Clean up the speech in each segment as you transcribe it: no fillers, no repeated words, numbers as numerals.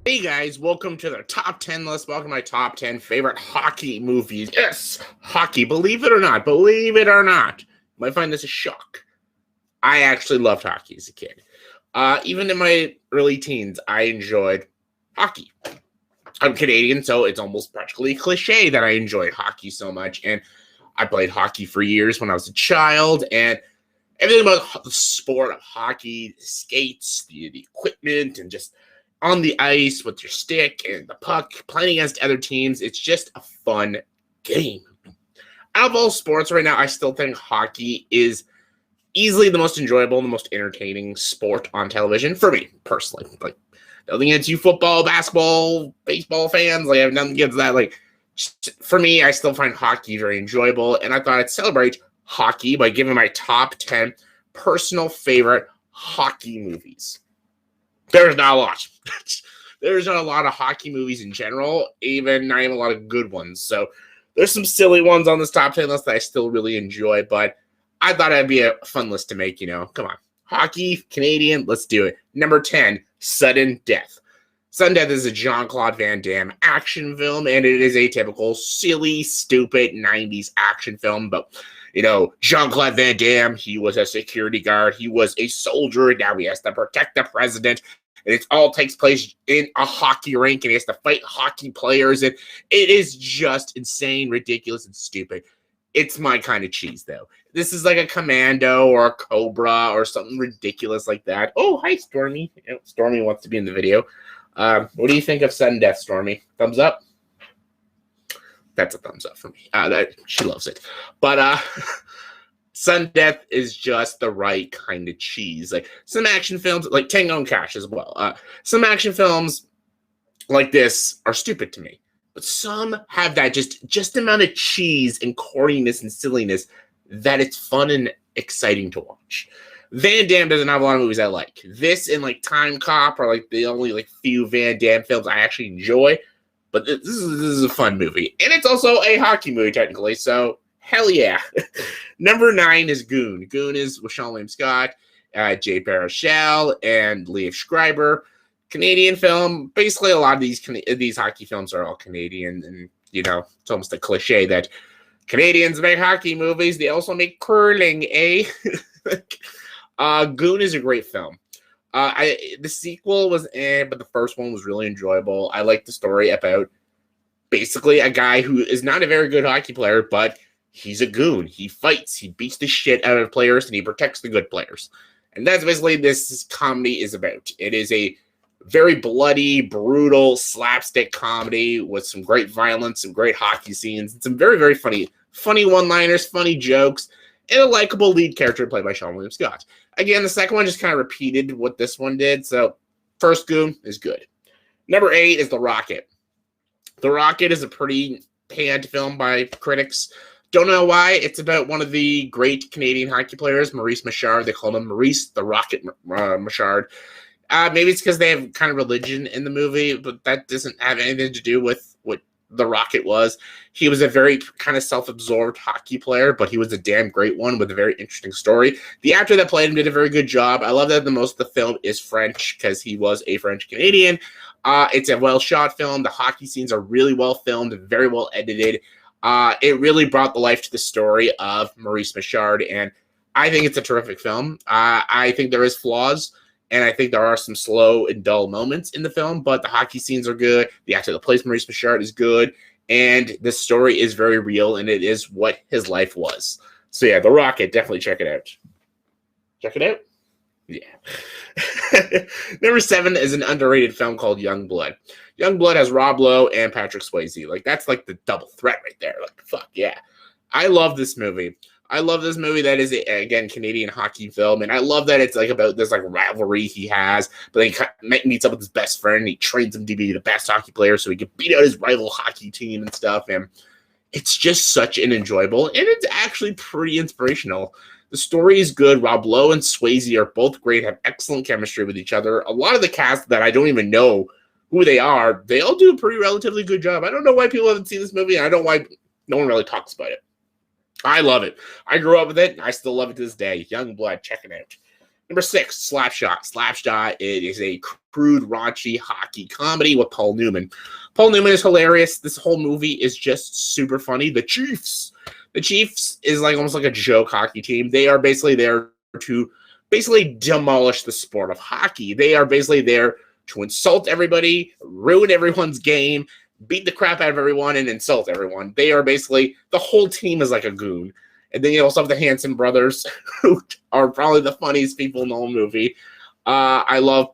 Hey guys, welcome to the top 10 list. Welcome to my top 10 favorite hockey movies. Yes, hockey, believe it or not. Believe it or not. You might find this a shock. I actually loved hockey as a kid. Even in my early teens, I enjoyed hockey. I'm Canadian, so it's almost practically cliche that I enjoyed hockey so much. And I played hockey for years when I was a child, and everything about the sport of hockey, the skates, the equipment, and just on the ice with your stick and the puck, playing against other teams. It's just a fun game. Out of all sports right now, I still think hockey is easily the most enjoyable and the most entertaining sport on television for me, personally. Like, nothing against you football, basketball, baseball fans. Like, I have nothing against that. Like, for me, I still find hockey very enjoyable, and I thought I'd celebrate hockey by giving my top 10 personal favorite hockey movies. There's not a lot. There's not a lot of hockey movies in general, not even a lot of good ones. So there's some silly ones on this top 10 list that I still really enjoy, but I thought it'd be a fun list to make, Come on. Hockey, Canadian, let's do it. Number 10, Sudden Death. Sudden Death is a Jean-Claude Van Damme action film, and it is a typical silly, stupid 90s action film, but Jean-Claude Van Damme, he was a security guard. He was a soldier. Now he has to protect the president. And it all takes place in a hockey rink, and he has to fight hockey players. And it is just insane, ridiculous, and stupid. It's my kind of cheese, though. This is like a Commando or a Cobra or something ridiculous like that. Oh, hi, Stormy. Stormy wants to be in the video. What do you think of Sudden Death, Stormy? Thumbs up? That's a thumbs up for me. She loves it. But Sudden Death is just the right kind of cheese. Like some action films, like Tango and Cash as well. Some action films like this are stupid to me. But some have that just amount of cheese and corniness and silliness that it's fun and exciting to watch. Van Damme doesn't have a lot of movies I like. This and like Time Cop are like the only few Van Damme films I actually enjoy. But this is a fun movie. And it's also a hockey movie, technically. So, hell yeah. Number 9 is GOON. GOON is with Sean William Scott, JayVaters, and Liev Schreiber. Canadian film. Basically, a lot of these hockey films are all Canadian. And, it's almost a cliche that Canadians make hockey movies. They also make curling, eh? GOON is a great film. The sequel was but the first one was really enjoyable. I like the story about basically a guy who is not a very good hockey player, but he's a goon. He fights, he beats the shit out of players, and he protects the good players. And that's basically this comedy is about. It is a very bloody, brutal, slapstick comedy with some great violence, some great hockey scenes, and some very, very funny one-liners, funny jokes, and a likable lead character played by Sean William Scott. Again, the second one just kind of repeated what this one did, so first GOON is good. Number 8 is The Rocket. The Rocket is a pretty panned film by critics. Don't know why. It's about one of the great Canadian hockey players, Maurice Richard. They call him Maurice the Rocket Richard. Maybe it's because they have kind of religion in the movie, but that doesn't have anything to do with what the Rocket was. He was a very kind of self-absorbed hockey player, but he was a damn great one with a very interesting story. The actor that played him did a very good job. I love that most of the film is French because he was a French Canadian. It's a well-shot film. The hockey scenes are really well filmed and very well edited. It really brought the life to the story of Maurice Richard, and I think it's a terrific film. I think there is flaws, and I think there are some slow and dull moments in the film, but the hockey scenes are good. The actor that plays Maurice Richard is good, and the story is very real, and it is what his life was. So yeah, The Rocket, definitely check it out. Check it out? Yeah. Number 7 is an underrated film called Young Blood. Young Blood has Rob Lowe and Patrick Swayze. That's like the double threat right there. Fuck yeah. I love this movie. That is, again, Canadian hockey film, and I love that it's about this rivalry he has, but then he meets up with his best friend, and he trains him to be the best hockey player so he can beat out his rival hockey team and stuff, and it's just such an enjoyable, and it's actually pretty inspirational. The story is good. Rob Lowe and Swayze are both great, have excellent chemistry with each other. A lot of the cast that I don't even know who they are, they all do a pretty relatively good job. I don't know why people haven't seen this movie, and I don't know why no one really talks about it. I love it. I grew up with it, and I still love it to this day. Young Blood, check it out. Number 6, Slapshot. Slapshot, it is a crude, raunchy hockey comedy with Paul Newman. Paul Newman is hilarious. This whole movie is just super funny. The Chiefs is like almost like a joke hockey team. They are basically there to basically demolish the sport of hockey. They are basically there to insult everybody, ruin everyone's game, beat the crap out of everyone, and insult everyone. They are basically, the whole team is like a goon. And then you also have the Hanson brothers, who are probably the funniest people in the whole movie. I love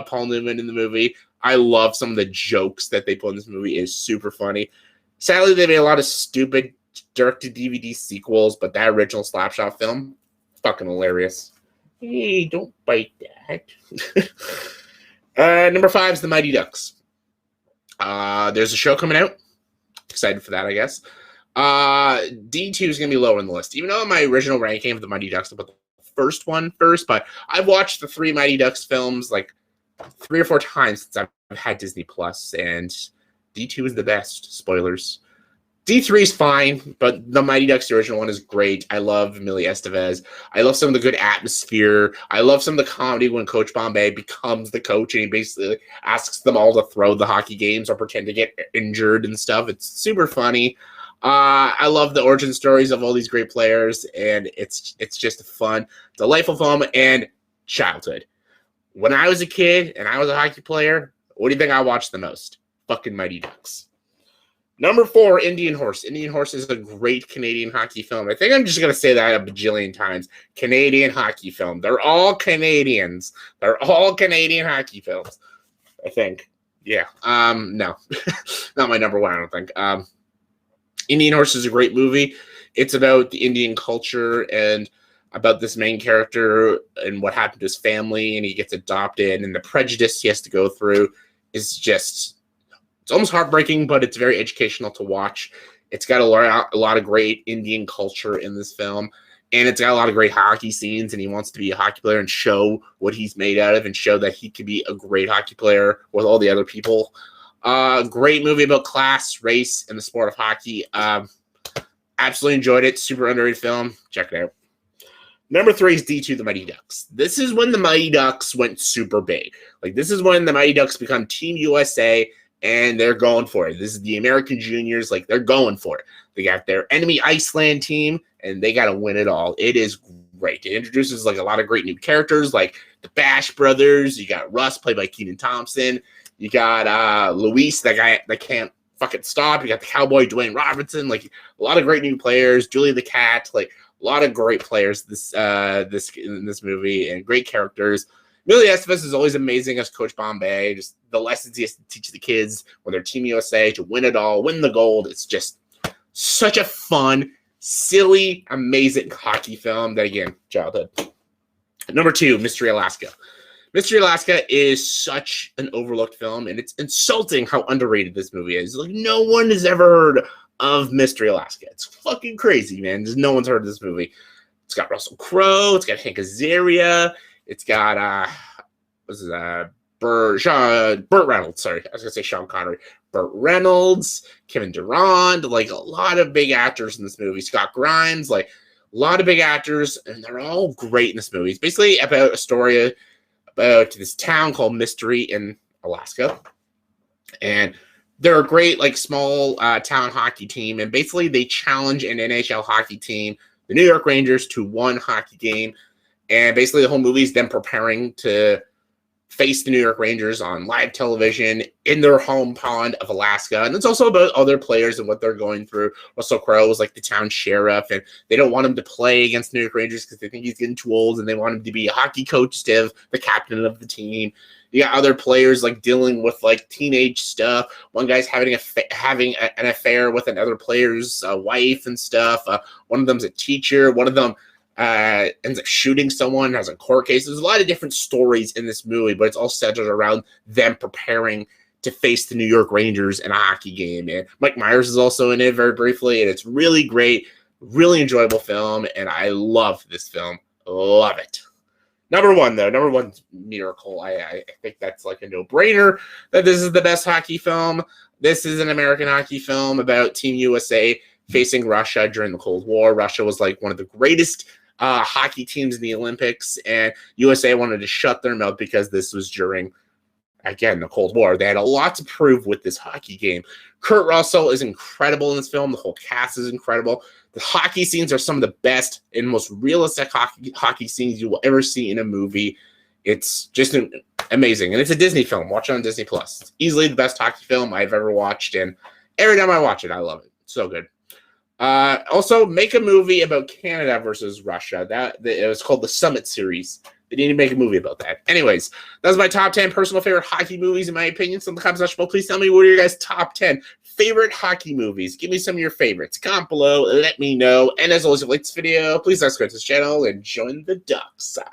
Paul Newman in the movie. I love some of the jokes that they put in this movie. It's super funny. Sadly, they made a lot of stupid direct-to-DVD sequels, but that original Slapshot film, fucking hilarious. Hey, don't bite that. Number 5 is The Mighty Ducks. There's a show coming out. Excited for that, I guess. D2 is going to be lower on the list. Even though my original ranking of The Mighty Ducks, I put the first one first, but I've watched the 3 Mighty Ducks films like 3 or 4 times since I've had Disney Plus, and D2 is the best. Spoilers. D3 is fine, but the Mighty Ducks, the original one, is great. I love Emilio Estevez. I love some of the good atmosphere. I love some of the comedy when Coach Bombay becomes the coach and he basically asks them all to throw the hockey games or pretend to get injured and stuff. It's super funny. I love the origin stories of all these great players, and it's just a fun, delightful film and childhood. When I was a kid and I was a hockey player, what do you think I watched the most? Fucking Mighty Ducks. Number 4, Indian Horse. Indian Horse is a great Canadian hockey film. I think I'm just going to say that a bajillion times. Canadian hockey film. They're all Canadians. They're all Canadian hockey films, I think. Yeah. No. Not my number 1, I don't think. Indian Horse is a great movie. It's about the Indian culture and about this main character and what happened to his family, and he gets adopted, and the prejudice he has to go through is just... It's almost heartbreaking, but it's very educational to watch. It's got a lot of great Indian culture in this film, and it's got a lot of great hockey scenes, and he wants to be a hockey player and show what he's made out of and show that he could be a great hockey player with all the other people. Great movie about class, race, and the sport of hockey. Absolutely enjoyed it. Super underrated film. Check it out. Number 3 is D2, The Mighty Ducks. This is when the Mighty Ducks went super big. Like, this is when the Mighty Ducks become Team USA, and they're going for it. This is the American Juniors. Like, they're going for it. They got their enemy Iceland team, and they got to win it all. It is great. It introduces, like, a lot of great new characters, like the Bash Brothers. You got Russ, played by Kenan Thompson. You got Luis, that guy that can't fucking stop. You got the Cowboy, Dwayne Robertson. Like, a lot of great new players. Julie the Cat. Like, a lot of great players in this movie, and great characters. Emilio Estevez is always amazing as Coach Bombay. Just the lessons he has to teach the kids when they're Team USA to win it all, win the gold. It's just such a fun, silly, amazing hockey film that, again, childhood. Number 2, Mystery Alaska. Mystery Alaska is such an overlooked film, and it's insulting how underrated this movie is. Like, no one has ever heard of Mystery Alaska. It's fucking crazy, man. Just no one's heard of this movie. It's got Russell Crowe. It's got Hank Azaria. It's got Burt Reynolds. Sorry, I was gonna say Sean Connery. Burt Reynolds, Kevin Durand, like a lot of big actors in this movie. Scott Grimes, like a lot of big actors, and they're all great in this movie. It's basically about a story about this town called Mystery in Alaska, and they're a great, like, small town hockey team, and basically they challenge an NHL hockey team, the New York Rangers, to one hockey game. And basically the whole movie is them preparing to face the New York Rangers on live television in their home pond of Alaska. And it's also about other players and what they're going through. Russell Crowe is like the town sheriff, and they don't want him to play against the New York Rangers because they think he's getting too old, and they want him to be a hockey coach instead of the captain of the team. You got other players like dealing with like teenage stuff. One guy's having an affair with another player's wife and stuff. One of them's a teacher. One of them ends up shooting someone, has a court case. There's a lot of different stories in this movie, but it's all centered around them preparing to face the New York Rangers in a hockey game. And Mike Myers is also in it very briefly, and it's really great, really enjoyable film, and I love this film. Love it. Number 1, though. Number 1's Miracle. I think that's like a no-brainer that this is the best hockey film. This is an American hockey film about Team USA facing Russia during the Cold War. Russia was like one of the greatest hockey teams in the Olympics, and USA wanted to shut their mouth because this was during, again, the Cold War. They had a lot to prove with this hockey game. Kurt Russell is incredible in this film. The whole cast is incredible. The hockey scenes are some of the best and most realistic hockey scenes you will ever see in a movie. It's just amazing. And it's a Disney film. Watch it on Disney+. It's easily the best hockey film I've ever watched. And every time I watch it, I love it. So good. Also, make a movie about Canada versus Russia. It was called the Summit Series. They need to make a movie about that. Anyways, that's my top 10 personal favorite hockey movies, in my opinion. So in the comments section below, please tell me what are your guys' top 10 favorite hockey movies. Give me some of your favorites. Comment below. Let me know. And as always, if you like this video, please subscribe to this channel and join the dark side.